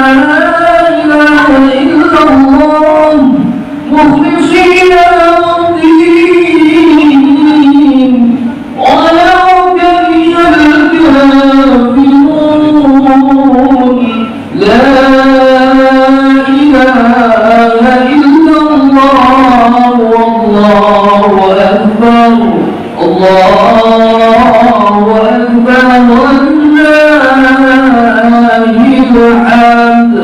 إله إلا الله مخلصين له الدين ولو كره الكافرون لا إله إلا الله والله أكبر الله أكبر ولله الحمد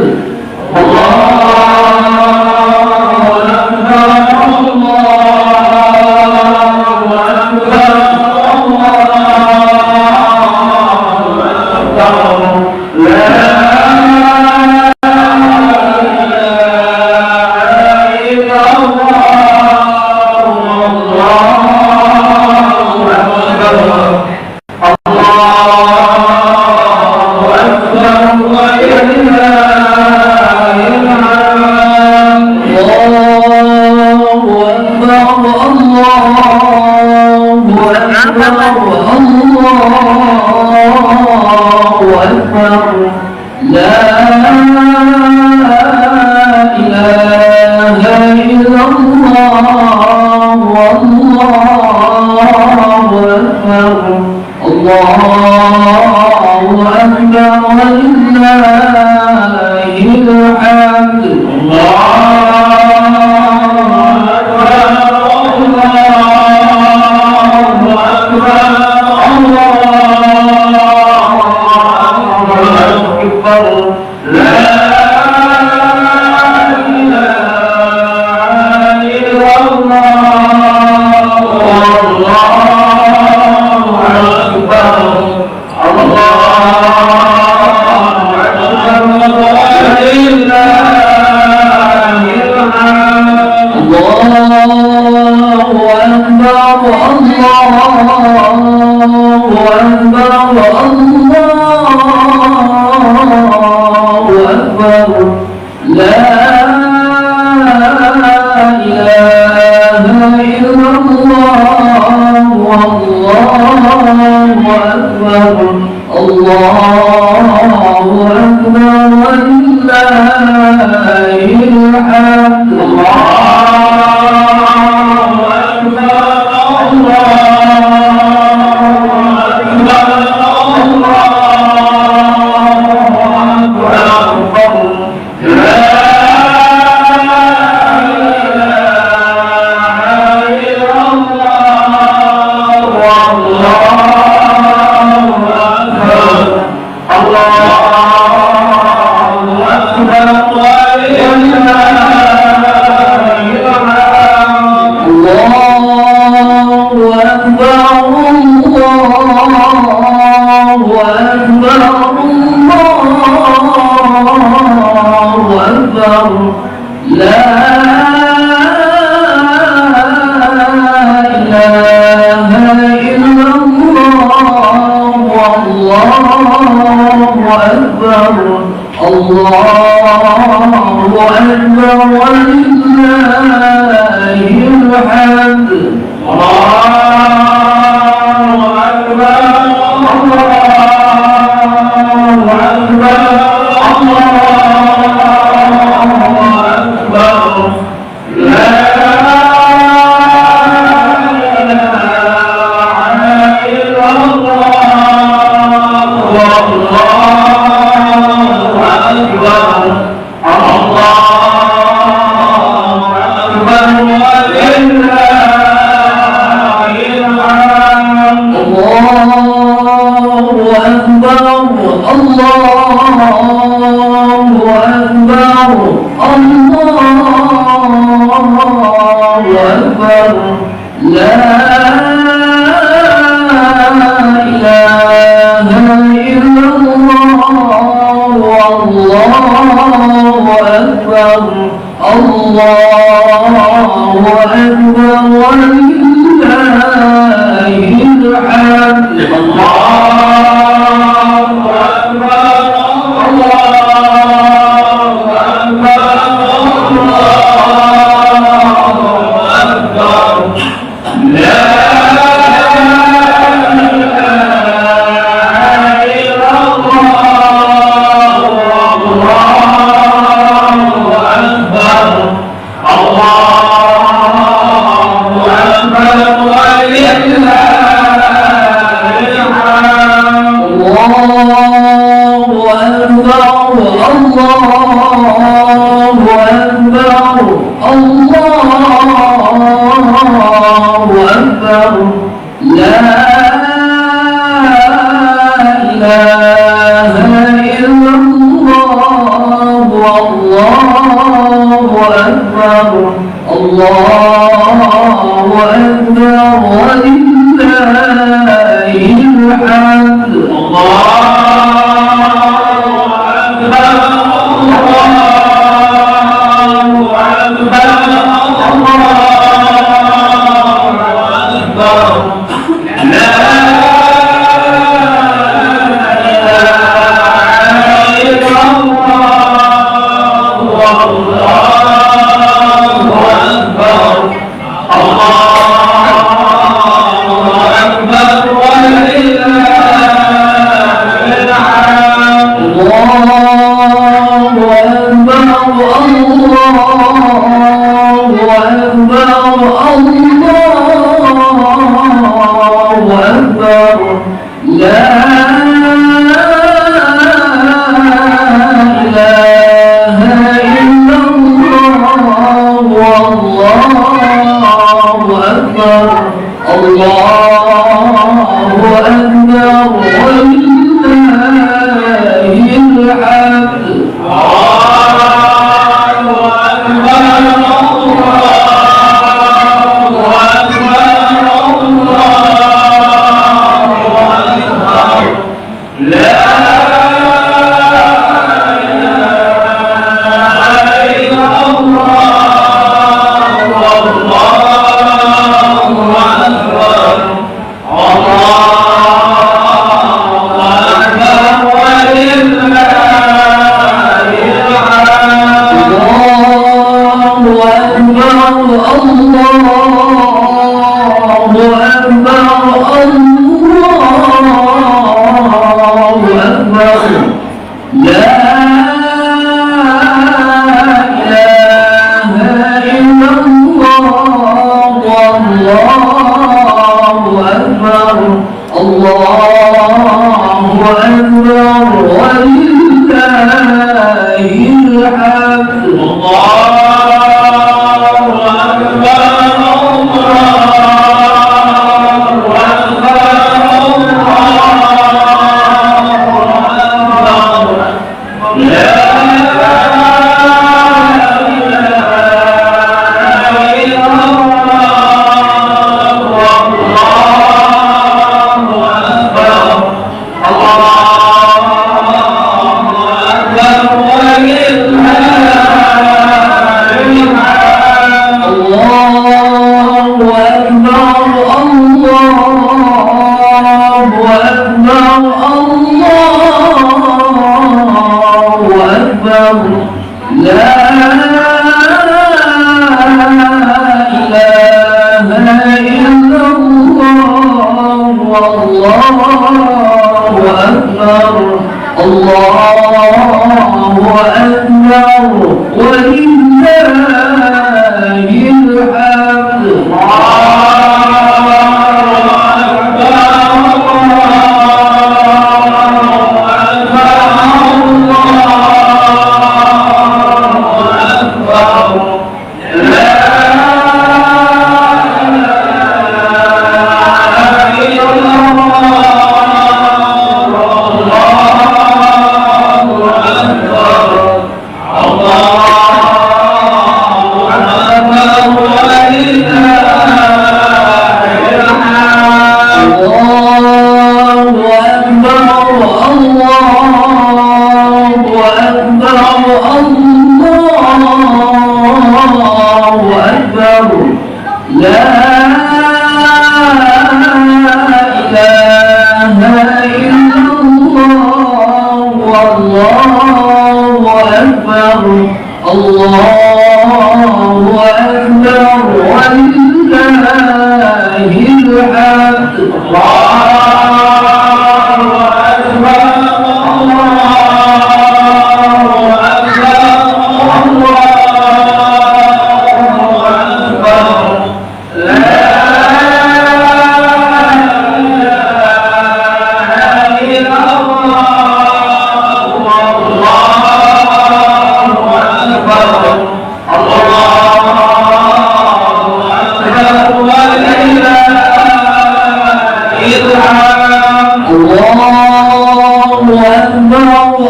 Allah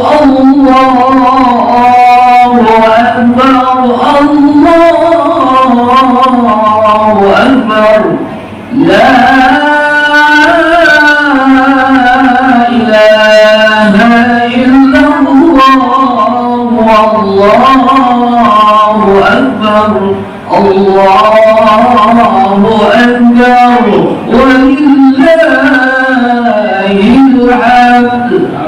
ولله الحمد.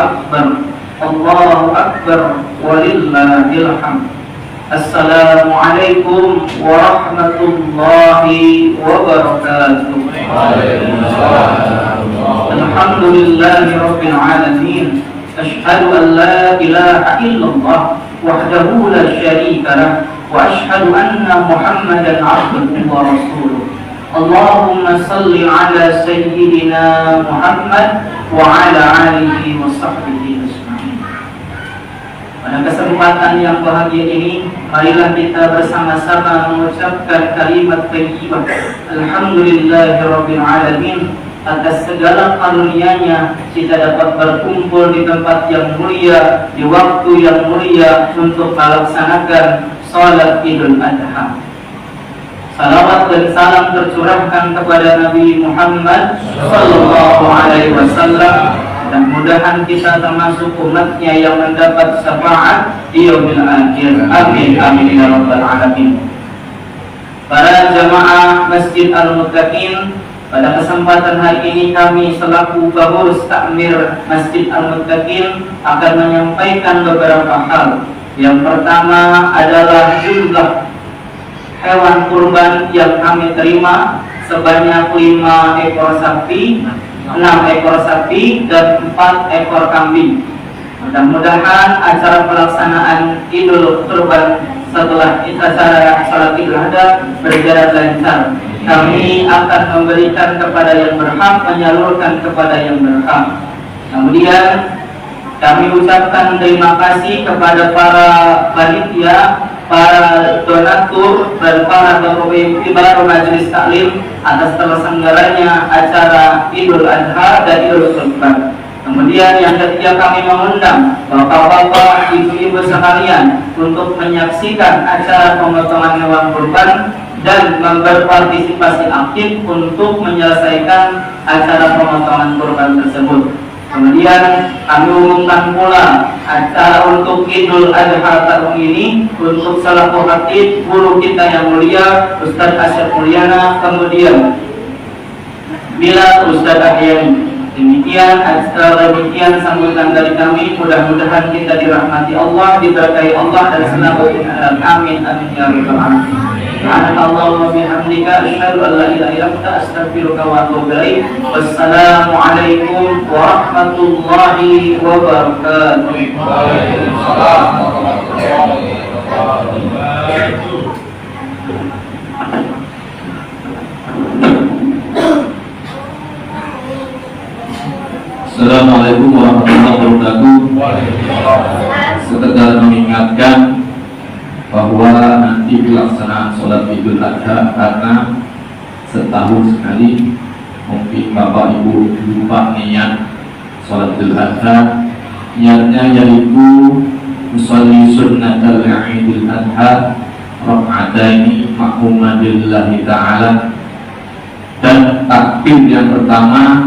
أكبر الله أكبر ولله الحمد Assalamualaikum warahmatullahi wabarakatuh. Alhamdulillahi rabbil alamin. Ashhadu an la ilaha illallah wahdahu la syarika lah wa ashhadu anna Muhammadan abduhu wa rasuluh. Allahumma salli ala sayyidina Muhammad wa ala alihi wa sahbihi ajma'in. Pada kesempatan yang bahagia ini, marilah kita bersama-sama mengucapkan kalimat thayyibah alhamdulillahirabbil alamin atas segala karunia-Nya kita dapat berkumpul di tempat yang mulia, di waktu yang mulia untuk melaksanakan salat Idul Adha. Salawat dan salam tercurahkan kepada Nabi Muhammad sallallahu alaihi wasallam, dan mudahan kita termasuk umatnya yang mendapat syafaat di yaumil akhir. Amin amin ya rabbal alamin. Para jamaah Masjid Al-Muttaqin, pada kesempatan hari ini kami selaku pengurus takmir Masjid Al-Muttaqin akan menyampaikan beberapa hal. Yang pertama adalah jumlah hewan kurban yang kami terima sebanyak 5 ekor sapi, 6 ekor sapi, dan 4 ekor kambing. Mudah-mudahan acara pelaksanaan Idul Kurban setelah acara salat Idul Adha berjalan lancar. Kami akan memberikan kepada yang berhak, menyalurkan kepada yang berhak. Kemudian kami ucapkan terima kasih kepada para panitia, para donatur, dan para pengurus majelis taklim atas terselenggaranya acara Idul Adha dan Idul Kurban. Kemudian yang ketiga, kami mengundang bapak-bapak, ibu-ibu sekalian untuk menyaksikan acara pemotongan hewan kurban dan berpartisipasi aktif untuk menyelesaikan acara pemotongan kurban tersebut. Kemudian kami umumkan pula acara untuk Idul Adha tahun ini untuk selaku khatib guru kita yang mulia Ustaz Asyaf Mulyana, kemudian bila Ustaz Ahyani. Demikian sambutan dari kami. Mudah-mudahan kita dirahmati Allah, diberkahi Allah, dan selalu amin amin ya rabbal alamin. Subhanallah wa bihamdika asyhadu an la ilaha illa anta astaghfiruka wa atubu ilaik. Wassalamualaikum warahmatullahi wabarakatuh. Waalaikumsalam warahmatullahi wabarakatuh. Assalamualaikum warahmatullahi wabarakatuh. Sekedar mengingatkan bahwa nanti menanti pelaksanaan sholat Idul Adha karena setahun sekali mungkin Bapak Ibu lupa niat sholat Idul Adha. Niatnya yaitu usolli sunnatal Idul Adha rak'ataini ma'humadillahi ta'ala, dan takbir yang pertama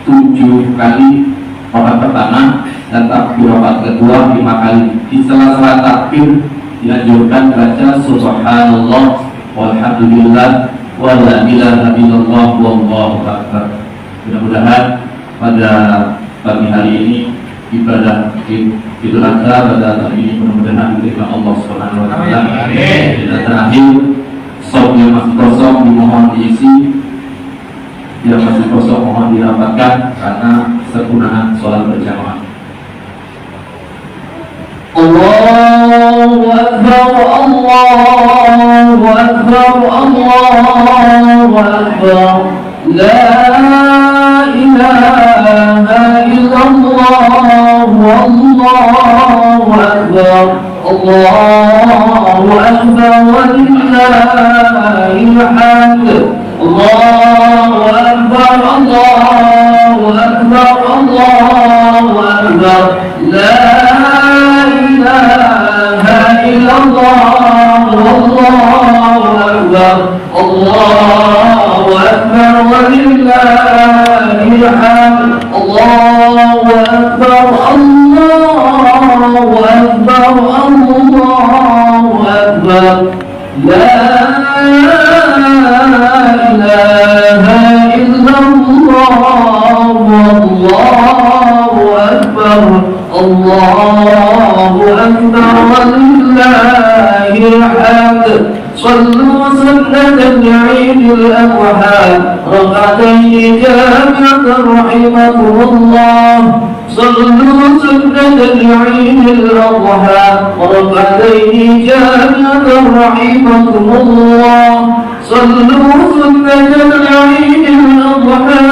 7 kali rakaat pertama dan takbir rakaat kedua 5 kali. Di sela-sela takbir dianjurkan baca subhanallah walhamdulillah wa la ilaha illallah wallahu akbar. Mudah-mudahan pada pagi hari ini ibadah Idul Adha pada hari ini mudah-mudahan diterima Allah Subhanahu wa taala. Dan terakhir, shop yang masih kosong dimohon diisi, yang masih kosong mohon dirapatkan karena sempurnaan sholat berjamaah. Allahu Akbar, Allahu Akbar, Allahu Akbar, la ilaha illallah, Allahu Akbar, Allahu Akbar, walillahil hamd. Allahu Akbar, Allahu Akbar, Allahu Akbar, la ilaha illallah, Allahu Akbar, Allahu Akbar, walillahil hamd. Allahu Akbar, Allahu Akbar, Allahu Akbar, la ilaha illallah, wallahu akbar, Allahu akbar, walillahil hamd. صلوا سنة العيد الأضحى ركعتين جامعة رحمكم الله. صلوا سنة العيد الأضحى ركعتين جامعة رحمكم الله. صلوا سنة العيد الأضحى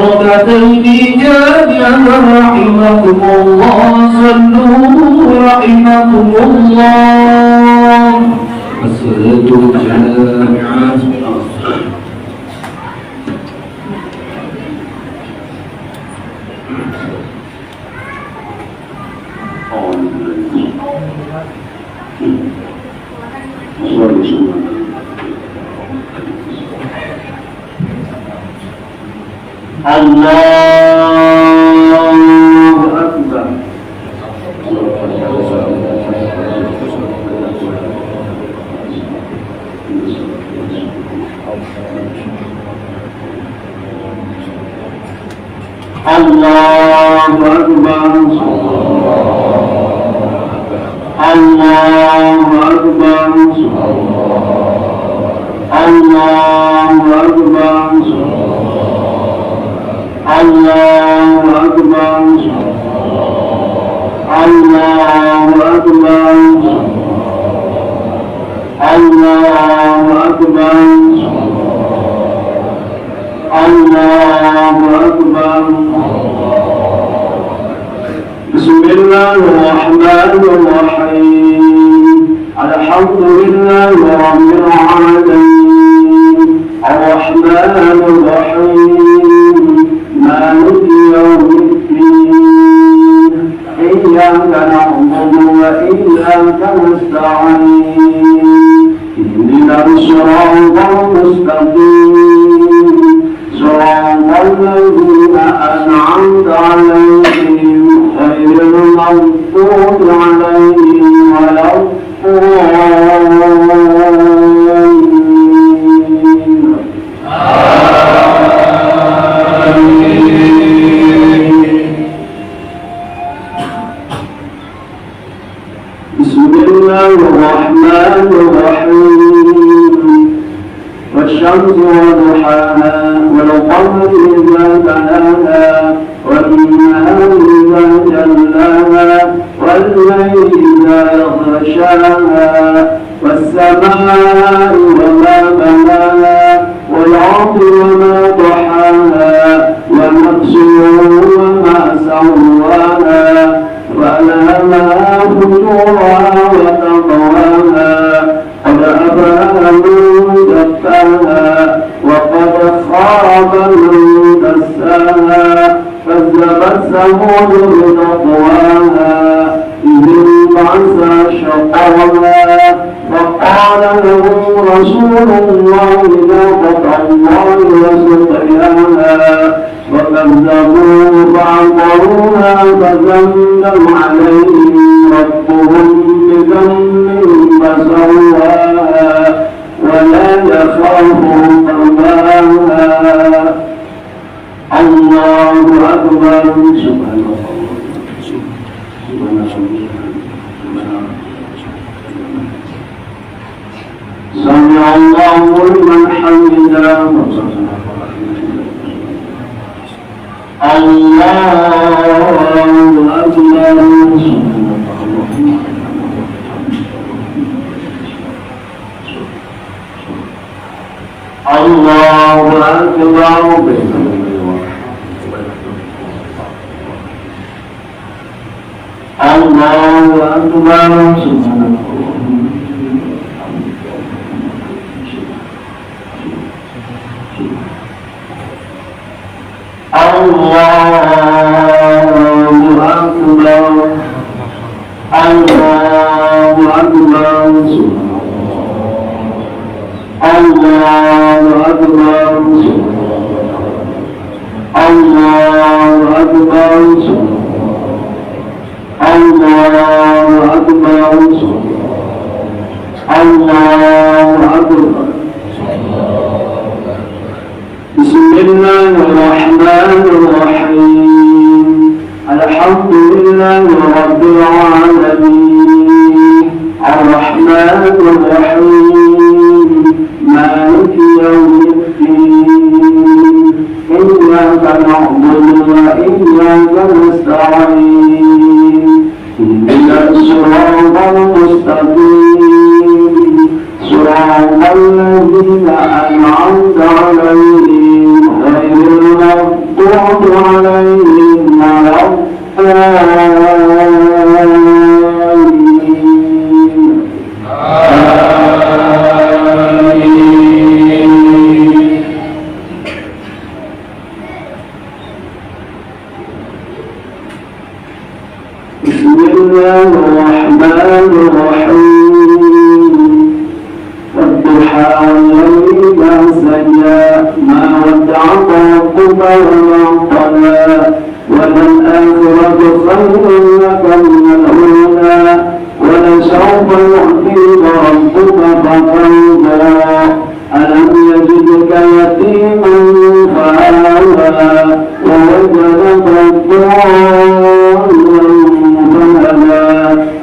ركعتين جامعة رحمكم الله. صلوا رحمكم الله. الصلاة جامعة. Allahu Akbar. Allahu Akbar. Allahu Akbar. Allahu Akbar. Allahu Akbar. Allahu Akbar. Allahu Akbar. Allahu Akbar. Bismillahirrahmanirrahim. Alhamdulillahi rabbil alamin. Ar-Rahmanir Rahim. Maliki yawmiddin. Iyyaka na'budu wa iyyaka nasta'in. Ihdinas siratal mustaqim. Siratal ladzina an'amta 'alaihim ghairil maghdubi 'alaihim waladdallin. Bismillahirrahmanirrahim. والشمس وضحاها والقمر إذا تلاها والنهار إذا جلاها والليل إذا يغشاها والسماء وما بناها والأرض وما طحاها ونفس وما سواها فألهمها فجورها وتقواها الله ناقة الله وسقياها وكذبوا فعقروها فدمدم عليهم ربهم بذنبهم فسواها ولا يخاف عقباها. الله أكبر. سبحان الله. سمع الله لمن حمده. الله أكبر. الله أكبر. الله أكبر. الله أكبر. الله أكبر. الله أكبر. الله أكبر. الله أكبر. بسم الله الرحمن الرحيم. الحمد لله رب العالمين الرحمن الرحيم مالك يوم الدين إياك نعبد وإياك نستعين اهدنا الصراط المستقيم صراط الذين أنعمت عليهم غير المغضوب عليهم ولا بسم الله الرحمن الرحيم والضحى والليل إذا سجى ما ودعك ربك وما قلى وللآخرة خير لك من الأولى ولسوف يعطيك ربك فترضى ألم يجدك يتيما فآوى ووجدك ضالا فهدى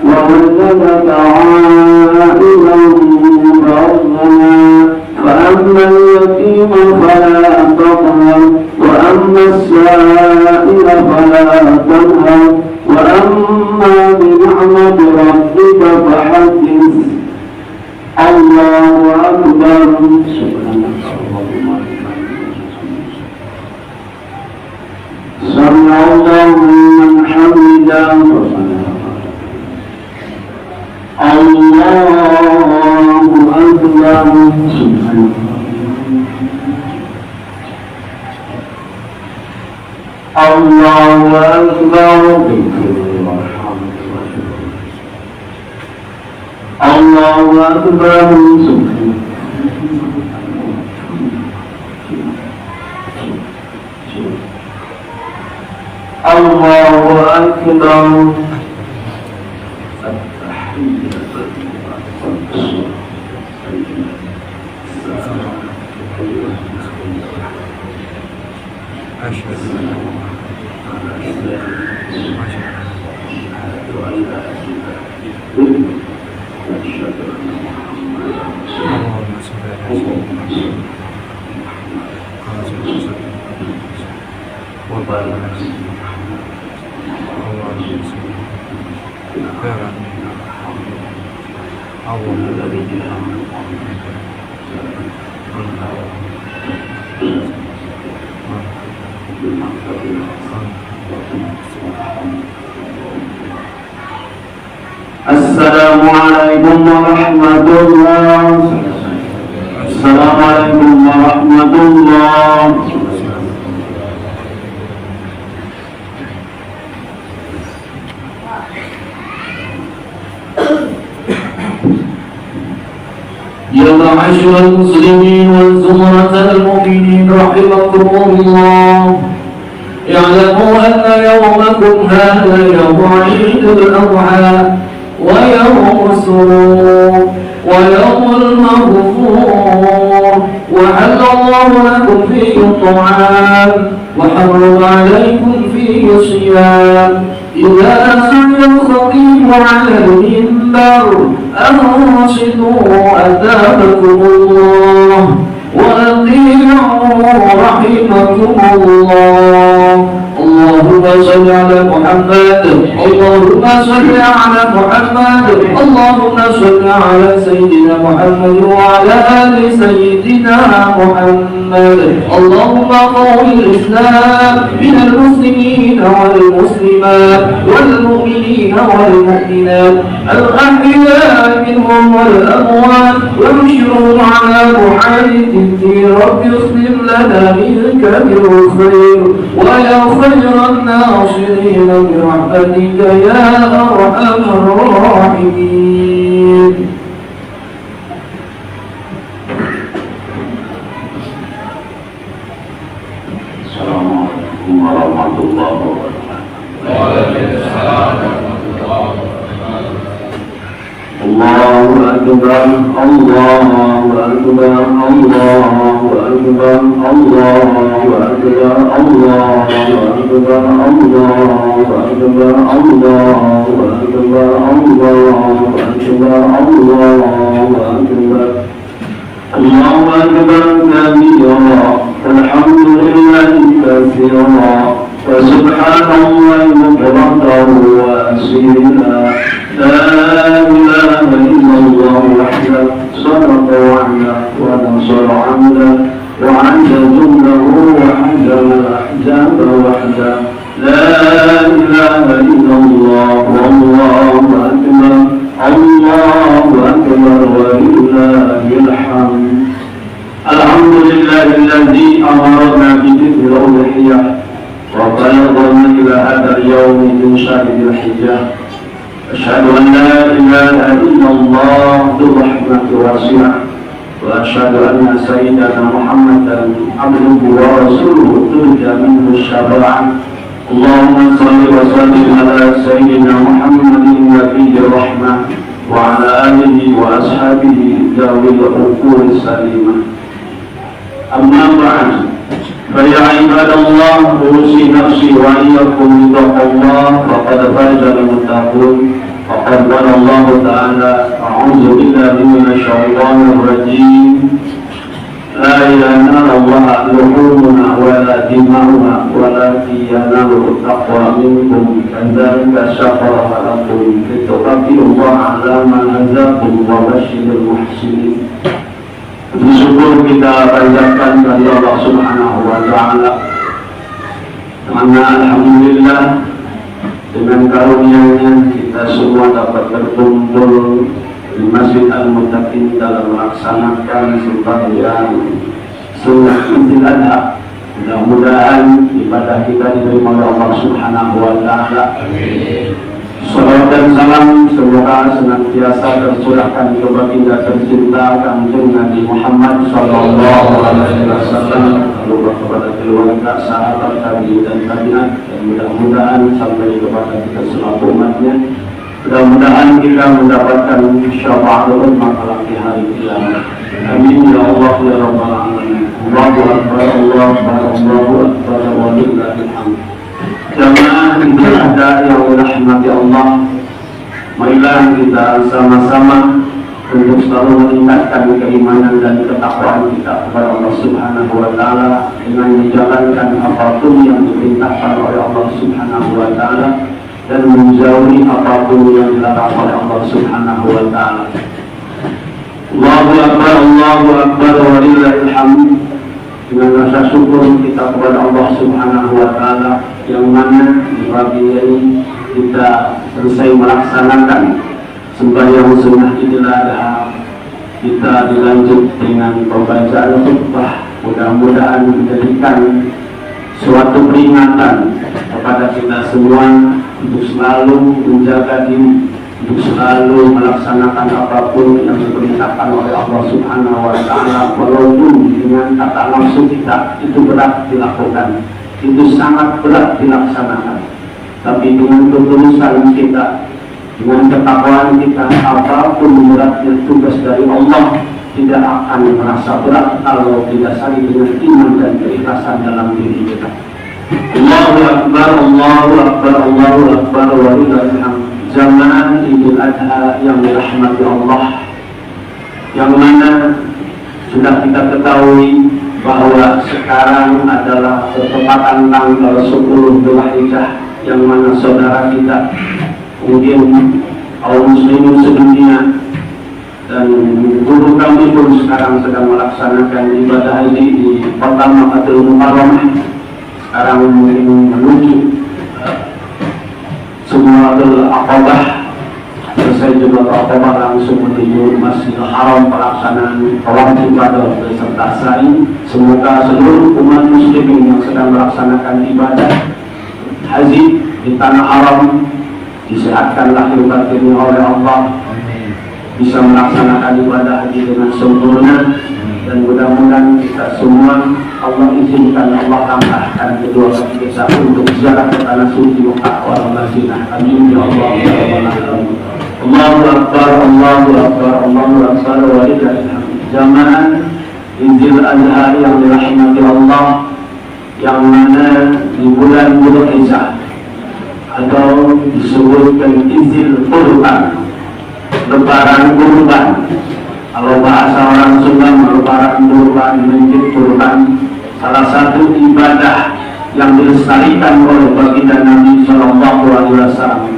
ووجدك عائلا فأغنى فأما اليتيم فلا تقهر وأما السائل فلا تنهر وأما بنعمة ربك فحدث. الله أكبر. سمع الله لمن حمده. الله أكبر. الله أكبر. الله أكبر. الله أكبر. أشهد أن لا إله السلام عليكم ورحمة الله. السلام عليكم ورحمة الله. يا معشر المسلمين رحمكم الله. اعلموا أن يومكم هذا يوم عيد الأضحى ويوم السرور ويوم المغفور، وحل الله لكم فيه الطعام وحرم عليكم فيه الصيام. إذا صلى الخطيب على المنبر أنصتوا أثابكم الله وأطيعوا رحمكم الله. اللهم صل على محمد، اللهم صل على محمد، اللهم صل على سيدنا محمد وعلى آل سيدنا محمد. اللهم قوي الإسلام من المسلمين والمسلمات والمؤمنين والمؤمنات الأحياء منهم والأموات، وانشرهم على محاجة الدين. رب اصلح لنا منك بالخير ويا خير الناصرين برحمتك يا أرحم الراحمين. السلام عليكم ورحمة الله وبركاته. الله أكبر الله أكبر الله أكبر الله أكبر الله أكبر الله أكبر الله أكبر الله أكبر الله أكبر. الله أكبر كبيرا والحمد لله كثيرا وسبحان الله بكرة وأصيلا. لا إله إلا الله وحده صدق وعده ونصر عبده وعز جنده وحزم الأحزاب وحده. لا إله إلا الله والله أكبر الله أكبر ولله الحمد. الحمد لله الذي أمرنا بذكر الأضحية وبلغنا إلى هذا اليوم من شهر ذي الحجة. أشهد أن لا إله إلا الله ذو الرحمة الواسعة، وأشهد أن سيدنا محمدا عبده ورسوله ترجى منه الشفاعة. اللهم صل وسلم على سيدنا محمد نبي الرحمة وعلى آله وأصحابه ذوي العقول السليمة. أما بعد، فيا عباد الله، أوصي نفسي وإياكم بتقوى الله فقد فاز المتقون. وقد قال الله تعالى: أعوذ بالله من الشيطان الرجيم، لا ينال الله لحومنا ولا دماؤنا ولكن يناله التقوى منكم. كذلك شكر لكم لتكبروا الله على ما هداكم وبشر المحسنين. Bersyukur kita panjatkan kepada Allah Subhanahu wa Ta'ala, karena alhamdulillah dengan karunia-Nya kita semua dapat berkumpul di Masjid Al-Muttaqin dalam melaksanakan sembahyang sunnah Idul Adha. Mudah-mudahan ibadah kita diterima oleh Allah Subhanahu wa Ta'ala. Salawat dan salam semoga senantiasa tercurahkan ke baginda tercinta Kanjeng Nabi Muhammad sallallahu alaihi wasallam, lalu kepada keluarga, sahabat, tabi'in dan tabi'at, dan mudah-mudahan sampai kepada kita semua umatnya. Mudah-mudahan kita mendapatkan syafaat umat di hari kiamat. Amin ya Allah ya rabbal alamin. Allahu akbar Allahu akbar Allahu akbar walillahil hamd. Jamaah Idul Adha yang dirahmati Allah, marilah kita sama-sama untuk selalu meningkatkan keimanan dan ketakwaan kita kepada Allah Subhanahu wa Ta'ala dengan menjalankan apapun yang diperintahkan oleh Allah Subhanahu wa Ta'ala dan menjauhi apapun yang dilarang oleh Allah Subhanahu wa Ta'ala. Allahu akbar Allahu akbar walillahil hamd. Dengan rasa syukur kita kepada Allah Subhanahu wa Ta'ala yang mana di pagi ini kita selesai melaksanakan sembahyang sunnah Idul Adha. Kita dilanjut dengan pembacaan khutbah. Mudah-mudahan menjadikan suatu peringatan kepada kita semua untuk selalu menjaga diri untuk selalu melaksanakan apapun yang diperintahkan oleh Allah Subhanahu wa Ta'ala, walaupun dengan kata nafsu kita itu berat dilakukan, itu sangat berat dilaksanakan, tapi dengan ketulusan kita, dengan ketakwaan kita, apapun beratnya tugas dari Allah tidak akan merasa berat kalau didasari dengan iman dan keikhlasan dalam diri kita. Allahu Akbar, Allahu Akbar, Allahu Akbar, walillahil hamd. Zaman Idul Adha yang dirahmati Allah, yang mana sudah kita ketahui bahwa sekarang adalah bertepatan tanggal 10 Dzulhijjah, yang mana saudara kita mungkin kaum muslimin sedunia dan guru kami pun sekarang sedang melaksanakan ibadah haji di kota Makkahul Mukarramah. Sekarang mungkin menuju Jumratul Aqabah, selesai Jumratul Aqabah langsung menuju Masjidil Haram pelaksanaan tawaf ibadah beserta sa'i. Semoga seluruh umat muslimin yang sedang melaksanakan ibadah haji di tanah haram disehatkan lahir batinnya oleh Allah, bisa melaksanakan ibadah haji dengan sempurna, dan mudah-mudahan kita semua Allah izinkan, Allah tambahkan kedua kaki kita untuk ziarah ke tanah suci Makkah wal Madinah. Amin ya Allah ya rabbal alamin. Allahu Akbar, Allahu Akbar, Allahu Akbar, walillahil hamd. Jamaah Idul Adha yang dirahmati Allah, yang mana di bulan Dzulhijjah atau disebutkan Idul Qurban, lebaran kurban. Kalau bahasa orang Sunda, lebaran kurban, menjadi kurban, salah satu ibadah yang dilestarikan oleh baginda Nabi Shallallahu Alaihi Wasallam.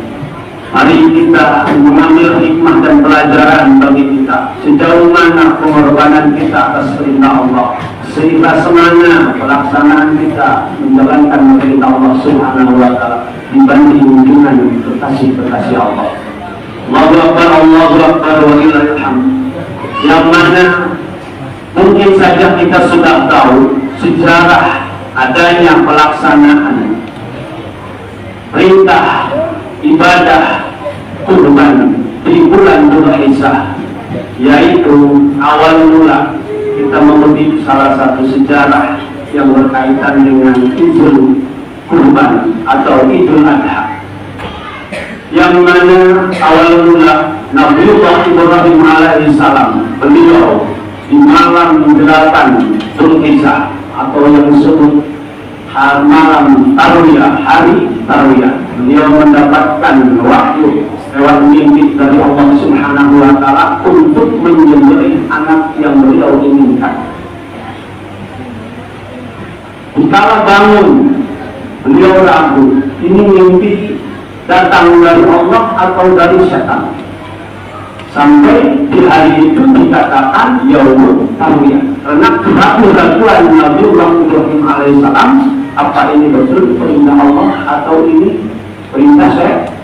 Mari kita mengambil hikmah dan pelajaran bagi kita, sejauh mana pengorbanan kita atas perintah Allah, seikhlas mana pelaksanaan kita menjalankan perintah Allah Subhanahu wa Ta'ala dibanding dengan kekasih-kekasih Allah. Allahu Akbar, Allahu Akbar, walillahil hamd. Yang mana mungkin saja kita sudah tahu sejarah adanya pelaksanaan perintah ibadah kurban di bulan Dzulhijjah, yaitu awal mula kita mengutip salah satu sejarah yang berkaitan dengan Idul Kurban atau Idul Adha, yang mana awal mula Nabiullah Ibrahim alaihissalam, beliau di malam 8 Dzulhijjah atau yang disebut malam Tarwiyah, hari Tarwiyah, beliau mendapatkan wahyu lewat mimpi dari Allah Subhanahu wa Ta'ala untuk menyembelih anak yang beliau inginkan. Dikala bangun, beliau ragu, ini mimpi datang dari Allah atau dari setan. Sampai di hari itu dikatakan Yaumul Tarwiyah, karena keraguan Nabiullah Ibrahim alaihissalam, apa ini betul perintah Allah atau ini perintah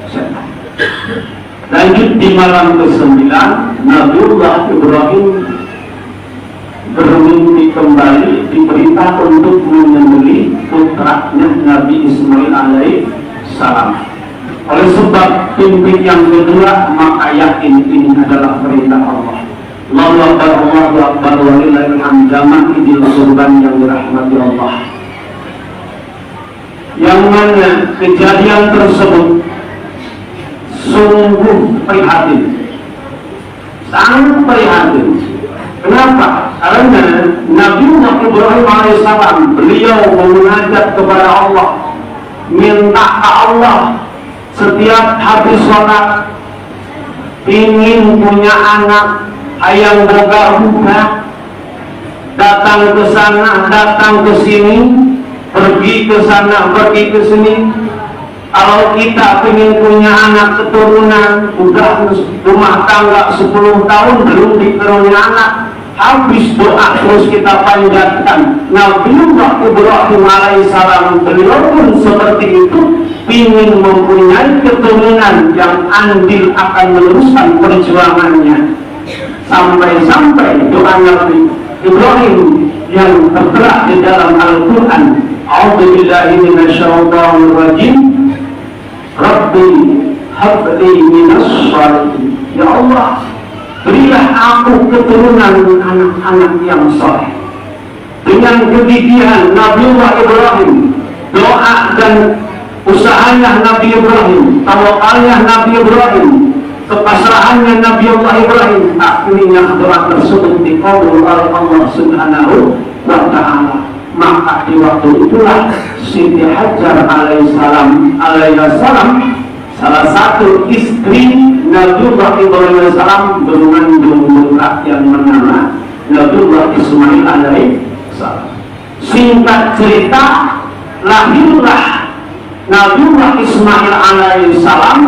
setan. Lanjut di malam ke-9, Nabiullah Ibrahim bermimpi kembali, diperintah untuk menyembelih putranya Nabi Ismail alaihissalam. Oleh sebab mimpi yang kedua, maka yakin ini adalah perintah Allah. Allahu Akbar, Allahu Akbar, walillahil hamd. Jamaah Idul Kurban yang dirahmati Allah, yang mana kejadian tersebut sungguh prihatin, sangat prihatin. Kenapa? Karena Nabi Ibrahim alaihissalam, beliau memunajat kepada Allah, minta ke Allah setiap habis sholat, ingin punya anak, ayang boga-boga, datang ke sana, datang ke sini, pergi ke sana, pergi ke sini. Kalau kita ingin punya anak keturunan, udah rumah tangga 10 tahun belum dikaruniai anak, habis doa terus kita panjatkan. Nabiullah Ibrahim alaihissalam, beliau pun seperti itu, ingin mempunyai keturunan yang andil akan meneruskan perjuangannya. Sampai-sampai doa Nabi Ibrahim yang tertera di dalam Al-Quran, A'udzubillahi minasyaitonir rajim, Rabbi habli minas sholihin. Ya Allah, berilah aku keturunan anak-anak yang soleh. Dengan kegigihan Nabiullah Ibrahim, doa dan usahanya Nabi Ibrahim, tawakalnya Nabi Ibrahim, kepasrahannya Nabiullah Ibrahim, akhirnya doa tersebut dikabul oleh Allah Subhanahu wa Ta'ala. Maka di waktu itulah Siti Hajar alaihissalam, salah satu istri Nabiullah Ibrahim alaihissalam, mengandung putra yang bernama Nabiullah Ismail alaihissalam. Singkat cerita, lahirlah Nabiullah Ismail alaihissalam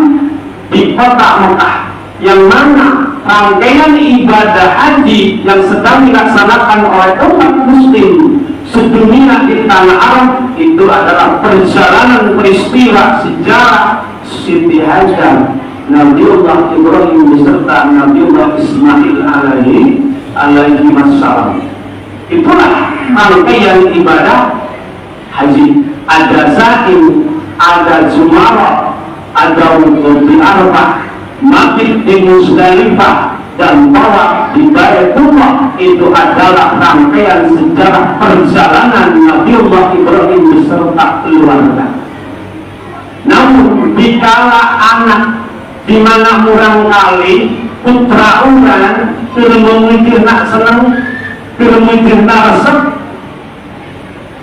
di kota Mekah, yang mana rangkaian ibadah haji yang sedang dilaksanakan oleh umat muslim sedunia di tanah Arab itu adalah perjalanan peristiwa sejarah Siti Hajar, Nabiullah Ibrahim beserta Nabiullah Ismail alaihi wassalam. Itulah rangkaian ibadah haji. Ada Zaim, ada Jumarah, ada wukuf di Arafah, mabit di Musdalifah, dan tawaf di Baitullah. Itu adalah rangkaian sejarah perjalanan Nabiullah Ibrahim beserta keluarga. Namun dikala anak di mana murang kali putra orang memikir nak senang, memikir nak resep,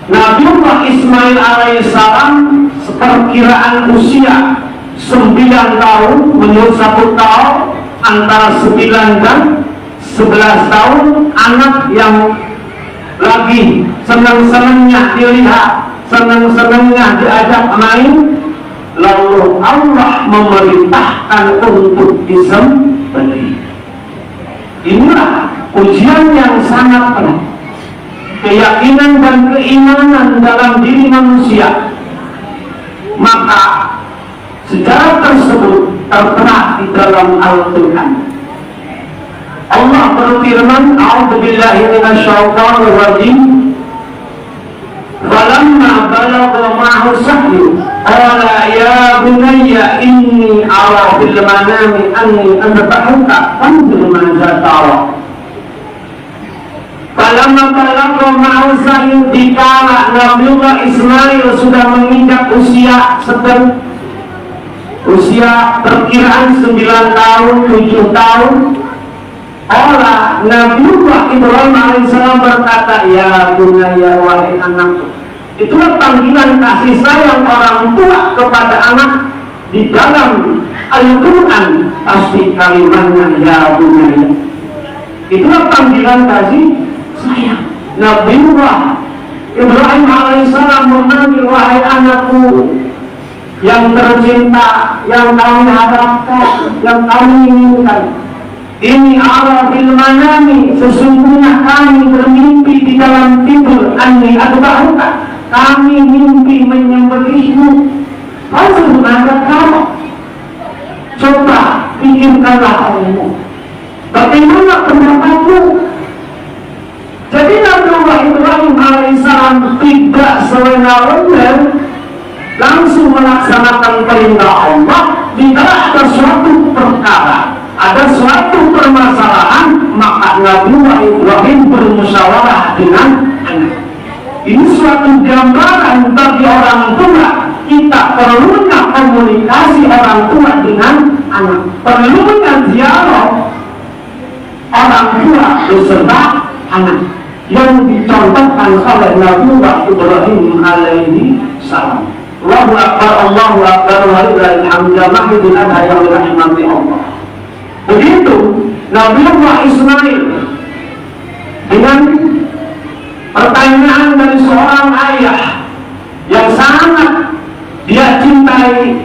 Nabiullah Ismail alaihissalam perkiraan usia 9 tahun menurut 1 tahun, antara 9 dan 11 tahun, anak yang lagi senang-senangnya dilihat, senang-senangnya diajak main, lalu Allah memerintahkan untuk disembelih. Inilah ujian yang sangat penuh keyakinan dan keimanan dalam diri manusia. Maka sejarah tersebut tertera di dalam Al-Quran. Allah berfirman, A'udzubillahi minasyaitonir rajim, falamma balagha ma'ahu sahyu qala ya bunayya inni ara fil manami anni adbahuka fanzur madza tara. Falamma balagha ma'ahu sahyu, dikala Nabiullah Ismail sudah menginjak usia sedang, usia perkiraan 9 tahun, 7 tahun, Allah Nabiullah Ibrahim alaihissalam berkata, ya bunaya, wahai anakku. Itulah panggilan kasih sayang orang tua kepada anak di dalam Al-Quran. Pasti kalimatnya ya bunaya. Itulah panggilan kasih sayang. Nabiullah Ibrahim alaihissalam memanggil, wahai anakku yang tercinta, yang kami harapkan, yang kami inginkan. Ini ala fil manami, sesungguhnya kami bermimpi di dalam tidur, anni adbahuka, kami mimpi menyembelihmu. Lalu ada kamu, coba pikirkanlah kamu, bagaimana pendapatmu. Jadi Nabiullah Ibrahim alaihissalam tidak sewenang-wenang langsung melaksanakan perintah Allah. Jika ada suatu perkara, ada suatu permasalahan, maka Nabiullah Ibrahim bermusyawarah dengan anak. Ini suatu gambaran bagi orang tua. Kita perlunya komunikasi orang tua dengan anak, perlunya dialog orang tua beserta anak, yang dicontohkan oleh Nabiullah Ibrahim alaihi salam. Allahu Akbar, Allahu Akbar, walillahil hamd, mahidun ada yang dirahmati Allah. Begitu Nabiullah Ismail dengan pertanyaan dari seorang ayah yang sangat dia cintai,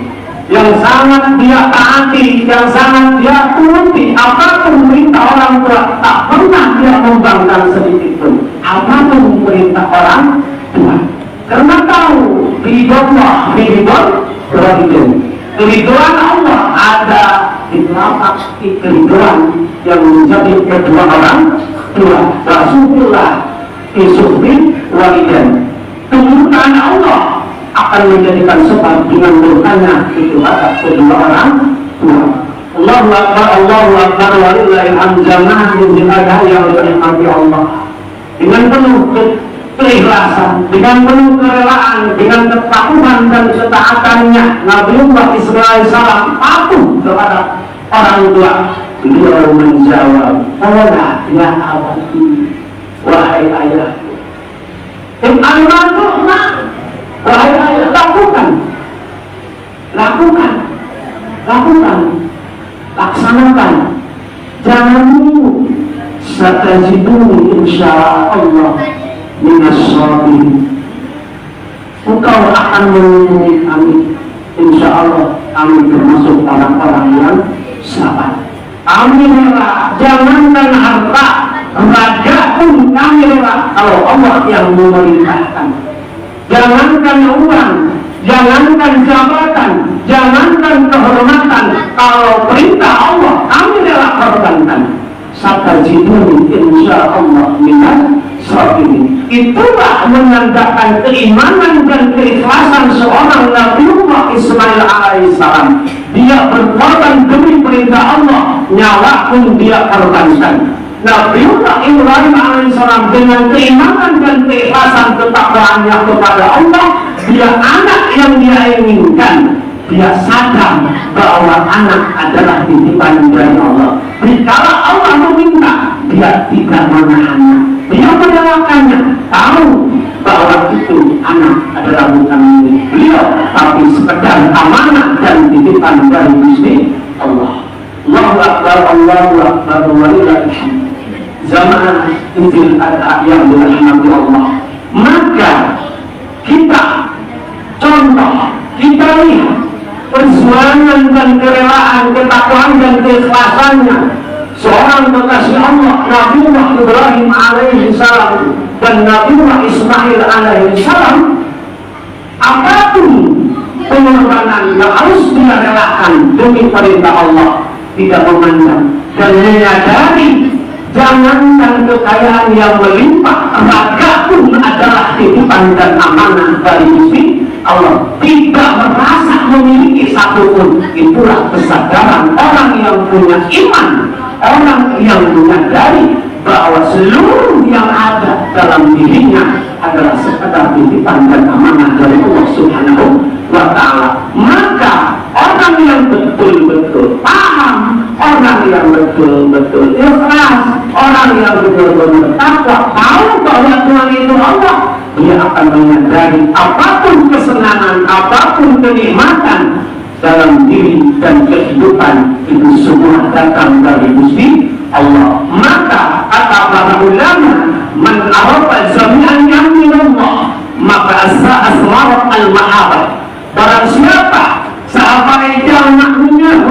yang sangat dia taati, yang sangat dia turuti, apapun perintah orang tua tak pernah dia membangkang sedikit pun. Apapun perintah orang tua, karena tahu ridhoullah, keriduan Allah ada di telapak keriduan yang menjadi kedua orang tua. Rasulullah isufin walidan, tuntutan Allah akan menjadikan sebab dengan bertanya itu terhadap kedua orang tua. Allahu Akbar walillahil hamd. Jamaah yang dinikmati Allah dengan penuh keikhlasan, dengan penuh kerelaan, dengan kepatuhan dan ketaatannya, Nabiullah Ismail salam patuh kepada orang tua. Beliau menjawab, "Qala ya abati, wahai ayahku, wahai ayah, lakukan, laksanakan, jangan tunggu. Satajiduni insyaallah minas sabirin." Engkau akan menemui kami, insyaallah kami termasuk orang-orang yang sabar. Kami rela, jangankan harta, raja pun kami rela kalau Allah yang memerintahkan. Jangankan uang, jangankan jabatan, jangankan kehormatan, kalau perintah Allah kami rela korbankan. Satajiduni insyaallah minas sabirin. Itulah menandakan keimanan dan keikhlasan seorang Nabiullah Ismail alaihissalam. Dia berkorban demi perintah Allah, nyawa pun dia korbankan. Nabiullah Ibrahim alaihissalam dengan keimanan dan keikhlasan ketakwaannya kepada Allah, dia anak yang dia inginkan. Dia sadar bahwa anak adalah titipan dari Allah. Jika Allah meminta, dia tidak menahannya. Dia merelakannya, tahu bahwa itu anak adalah bukan milik beliau, tapi sekedar amanah dan titipan dari Gusti Allah. Allahu Akbar, walillahil hamd. Jamaah Idul Adha yang dirahmati Allah. Maka kita contoh, kita lihat perjuangan dan kerelaan, ketakwaan dan keikhlasannya seorang kekasih Allah, Nabiullah Ibrahim alaihissalam dan Nabiullah Ismail alaihissalam. Apapun pengorbanan yang harus dia relakan demi perintah Allah, tidak memandang dan menyadari jangankan kekayaan yang melimpah, raga pun adalah titipan dan amanah dari Gusti Allah. Tidak merasa memiliki satupun. Itulah kesadaran orang yang punya iman, orang yang menyadari bahwa seluruh yang ada dalam dirinya adalah sekadar titipan dan amanah dari Allah Subhanahu wa Ta'ala. Maka orang yang betul-betul paham, orang yang betul-betul ikhlas, orang yang betul-betul takwa, tahu bahwa Tuhan itu Allah, dia akan menyadari apapun kesenangan, apapun kenikmatan dalam diri dan kehidupan itu semua datang dari Gusti Allah. Maka kata para ulama, man arafa jami'an minallah maka asrar al-mahabbah. Barang siapa sampai jamaknya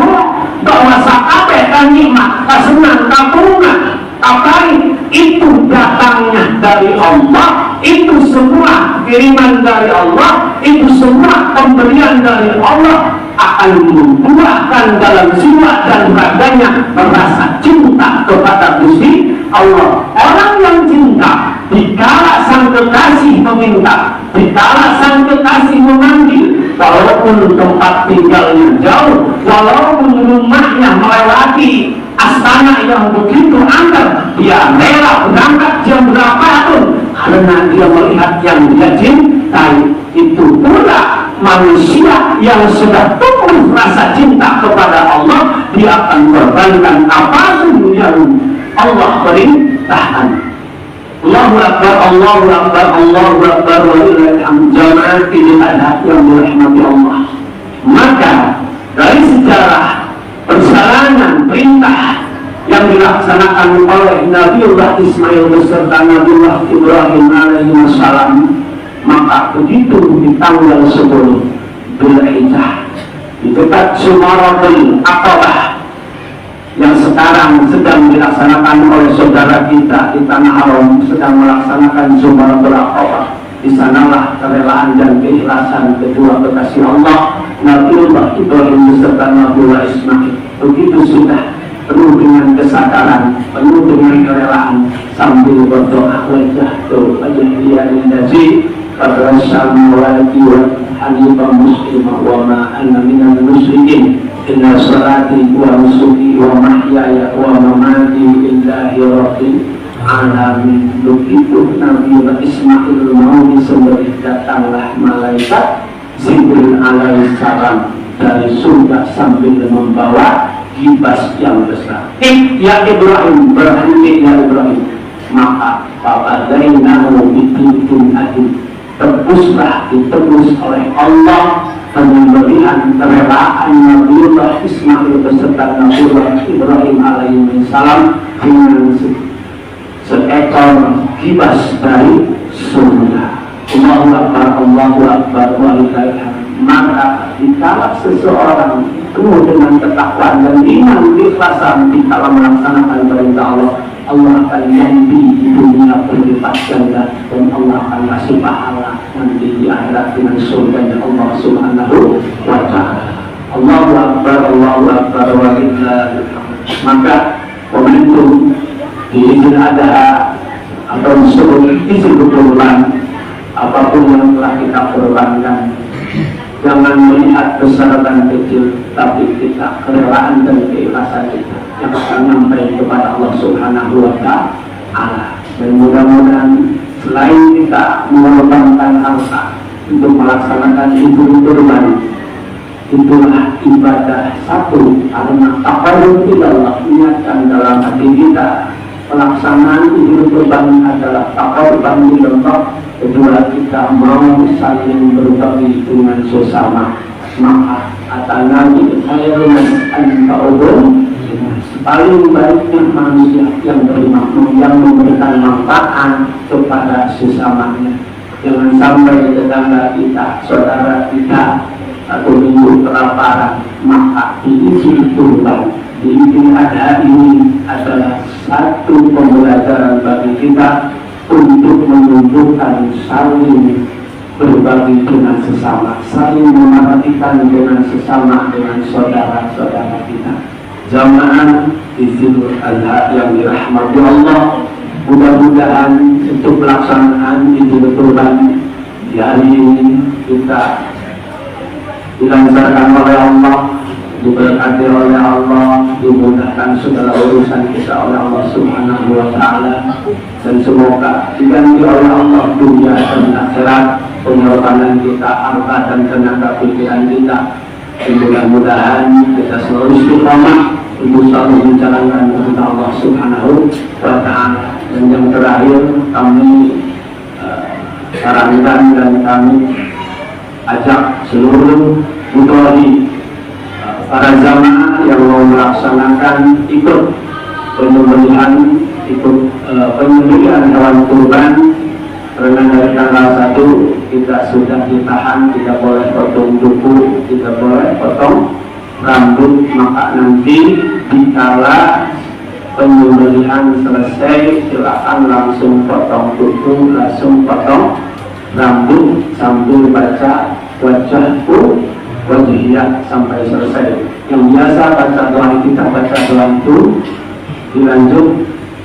bahwa sakabeh kan nikmat, kasenang, kapungan, apalagi itu datangnya dari Allah, itu semua kiriman dari Allah, itu semua pemberian dari Allah, akan membuahkan dalam jiwa dan raganya merasa cinta kepada Gusti Allah. Orang yang cinta, dikala sang kekasih meminta, dikala sang kekasih memanggil, walaupun tempat tinggalnya jauh, walaupun rumahnya melewati astana yang begitu angker, dia rela berangkat jam berapapun karena dia melihat yang dia cintai. Itu pula manusia yang sudah tumbuh rasa cinta kepada Allah, dia akan korbankan apapun yang Allah perintahkan. Allahu Akbar, Allahu Akbar, Allahu Akbar, walillahil hamd. Jamaah Idul Adha yang dirahmati Allah. Maka dari sejarah perjalanan perintah yang dilaksanakan oleh Nabiullah Ismail beserta Nabiullah Ibrahim alaihissalam, maka begitu di tanggal 10 Dzulhijjah di dekat Jumaratul Aqabah yang sekarang sedang dilaksanakan oleh saudara kita di Tanah Haram, sedang melaksanakan Jumaratul Aqabah. Di sanalah kerelaan dan keikhlasan kedua kekasih Allah, Nabiullah Ibrahim beserta Nabiullah Ismail. Begitu sudah penuh dengan kesadaran, penuh dengan kerelaan, sambil berdoa wajah dia fadrasan walaki wa hanifah muslimah wa ma'ana minal musyrikin inna salati wa nusuki wa mahyaya wa mamati lillahi rabbil alamin. Begitu Nabi Ismail mau disembelih, datanglah malaikat Jibril alaihissalam dari surga sambil membawa kibas yang besar. Ya Ibrahim, berhenti ya Ibrahim. Maka fabadainahu bidzibhin adid, ditebus oleh Allah penyembelihan kerelaan Nabiullah Ismail beserta Nabiullah Ibrahim alaihissalam dengan seekor kibas dari surga. Allahu Akbar, Allahu Akbar, walillahil hamd. Maka dikala seseorang penuh dengan ketakwaan dan iman keikhlasan di dalam melaksanakan perintah Allah, Allah akan ganti di dunia berlipat ganda dan Allah akan kasih pahala nanti di akhirat dengan surganya Allah Subhanahu wa ta'ala. Allahu Akbar, Allahu Akbar, walillahil hamd. Maka momentum di Idul Adha atau disebut Idul Kurban, apapun yang telah kita korbankan, jangan melihat besar dan kecil, tapi kita kerelaan dan keikhlasan kita yang akan sampai kepada Allah Subhanahu wa ta'ala. Dan mudah-mudahan selain kita mengorbankan harta untuk melaksanakan Idul Kurban, itulah ibadah satu karena taqarrub ilallah, niatkan dalam hati kita pelaksanaan Idul Kurban adalah taqarruban ilallah. Kedua, kita mau saling berbagi dengan sesama. Maka kata Nabi, khairun an-ta'udun, paling baiknya manusia yang bermakmum, yang memberikan manfaat kepada sesamanya. Jangan sampai tetangga kita, saudara kita atau minggu kelaparan. Maka di Idul Kurban, di Idul Adha ini adalah satu pembelajaran bagi kita untuk menunjukkan saling berbagi dengan sesama, saling memperhatikan dengan sesama, dengan saudara-saudara kita. Jamaah Idul Adha yang dirahmati Allah, mudah-mudahan untuk pelaksanaan Idul Kurban di hari ini kita dilancarkan oleh Allah, diberkati oleh Allah, dimudahkan segala urusan kita oleh Allah Subhanahu wa ta'ala, dan semoga diganti oleh Allah dunia dan akhirat pengorbanan kita, harta dan tenaga pikiran kita. Mudah-mudahan kita selalu istiqamah untuk selalu menjalankan perintah Allah Subhanahu wa ta'ala. Dan yang terakhir, kami sarankan dan kami ajak seluruh mudhari, para jamaah yang mau melaksanakan ikut penyembelihan hewan kurban, karena dari tanggal 1 kita sudah ditahan, tidak boleh potong kuku, tidak boleh potong rambut. Maka nanti dikala penyembelihan selesai, silakan langsung potong kuku, langsung potong rambut sambil baca wajahku wajihiyah sampai selesai. Yang biasa baca doa, kita baca doa itu dilanjut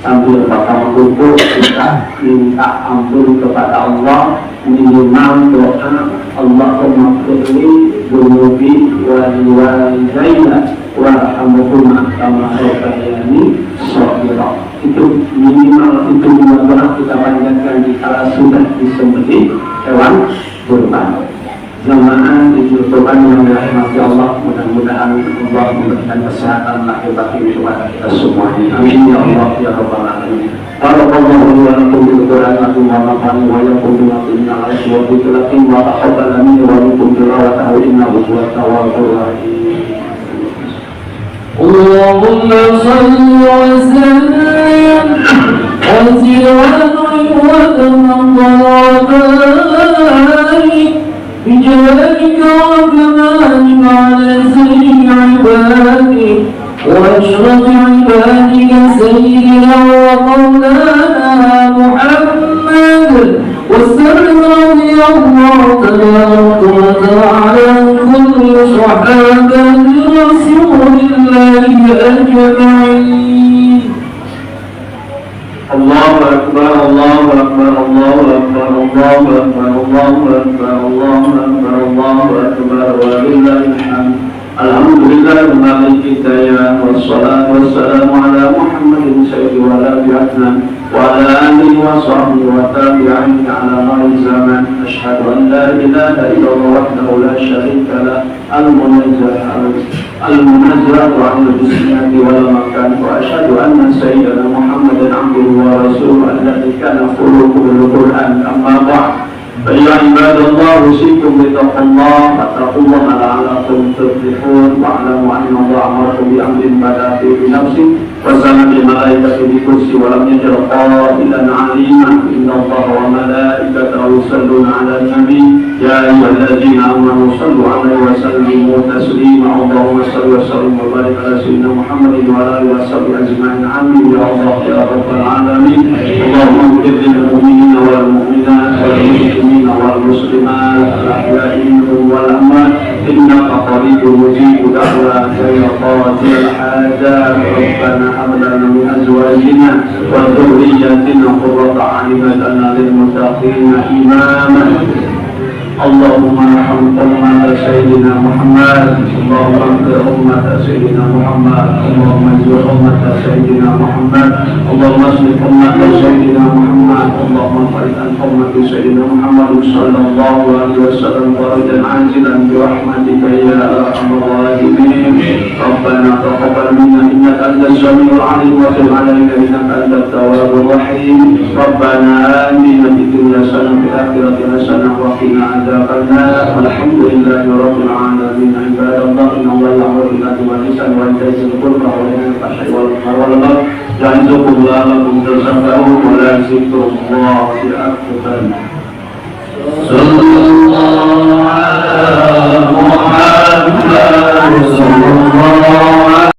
sambil potong kuku, kita minta ampun kepada Allah, minimal doa Allahumma firli dunubi waliwalidayya warhamhuma kama rabbayani shaghira. Itu minimal, itu doa kita panjatkan di kala sudah disembelih hewan kurban. Jamaah Idul Kurban yang dirahmati Allah, mudah-mudahan Allah memberikan kesehatan lahir batin kepada kita semua. Amin ya Allah ya rabbal alamin. Barakallahu wa lakum bil Qur'ani wa nafa'ani wa yakum bima fihi al-ayati wa billahi wa taqabbal minni wa minkum tilawatahu innahu huwa tawwabur rahim. Allahumma salli wa sallim wa zid wa barik بجلالك وكمالك على سيد عبادك وأشرف عبادك سيدنا ومولانا محمد وسلم رضي الله تبارك وتعالى عن كل صحابة رسول الله أجمعين. الله أكبر الله أكبر الله أكبر الله أكبر الله الله أكبر الله أكبر الله أكبر ولله الحمد. Alhamdulillah kembali kita ya, wassalatu wassalamu ala Muhammadin sayyidi wa nabiyyina wa ala alihi wa sahbihi wa tabi'in ala mari zaman. Asyhadu an la ilaha illallah wahdahu la syarika lah al-munazzah an al-jismiyati wal makan, wa asyhadu anna sayyidana Muhammadan abduhu wa rasuluhu alladhi kana khuluquhu al-Qur'an. Amma ba'd. فيا عباد الله أوصيكم بتقوى الله فاتقوا الله لعلكم تفلحون واعلموا أن الله أمركم بأمر بدأ فيه بنفسه وسمى بملائكته بكرسي ولم يجعل قائلا عليما إن الله وملائكته يصلون على النبي يا أيها الذين آمنوا صلوا عليه وسلموا تسليما. اللهم صل وسلم وبارك على سيدنا محمد وعلى آله وصحبه أجمعين. آمين يا الله يا رب العالمين. اللهم اغفر للمؤمنين والمؤمنات والمسلمين والمسلمات الأحياء منهم والأموات إنك قريب مجيب دعوات يا قاضي الحاجات. ربنا هب لنا من أزواجنا وذرياتنا قرة أعين واجعلنا للمتقين إماما. اللهم ارحم أمة سيدنا محمد. اللهم اغفر أمة سيدنا محمد. اللهم اجبر أمة سيدنا محمد. اللهم اصلح أمة سيدنا محمد. اللهم فرج عن أمة سيدنا محمد صلى الله عليه وسلم فرجا عاجلا برحمتك يا أرحم الراحمين. ربنا تقبل منا إنك أنت السميع العليم وتب علينا إنك أنت التواب الرحيم. ربنا آتنا في الدنيا حسنة وفي الآخرة حسنة وقنا عذاب النار. والحمد لله رب العالمين. عباد الله إن الله يأمر بالعدل والإحسان وإيتاء ذي القربى وينهى عن الفحشاء والمنكر والبغي يعظكم لعلكم تذكرون ولذكر الله أكبر. صلى الله على محمد صلى الله